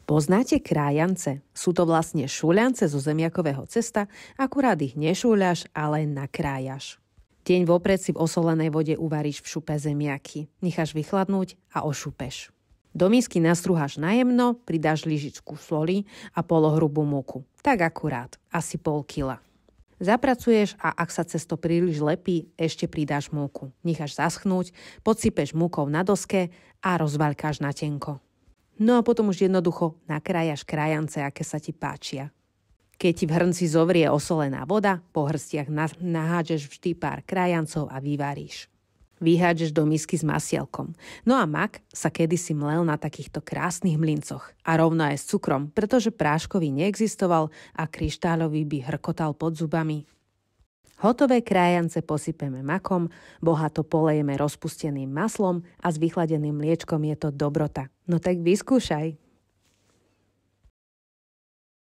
Poznáte krájance? Sú to vlastne šúľance zo zemiakového cesta, akurát ich nešúľaš, ale nakrájaš. Deň vopred si v osolenej vode uvaríš v šupe zemiaky. Necháš vychladnúť a ošupeš. Do misky nastruháš najemno, pridáš lyžičku soli a polohrubú múku. Tak akurát, asi pol kila. Zapracuješ a ak sa cesto príliš lepí, ešte pridáš múku. Necháš zaschnúť, podsypeš múkou na doske a rozvaľkáš na tenko. No a potom už jednoducho nakrájaš krájance, aké sa ti páčia. Keď ti v hrnci zovrie osolená voda, po hrstiach nahádžeš vždy pár krájancov a vyvaríš. Vyhádžeš do misky s masielkom. No a mak sa kedysi mlel na takýchto krásnych mlyncoch. A rovno aj s cukrom, pretože práškový neexistoval a kryštáľový by hrkotal pod zubami. Hotové krájance posypeme makom, bohato polejeme rozpusteným maslom a s vychladeným mliečkom je to dobrota. No tak vyskúšaj.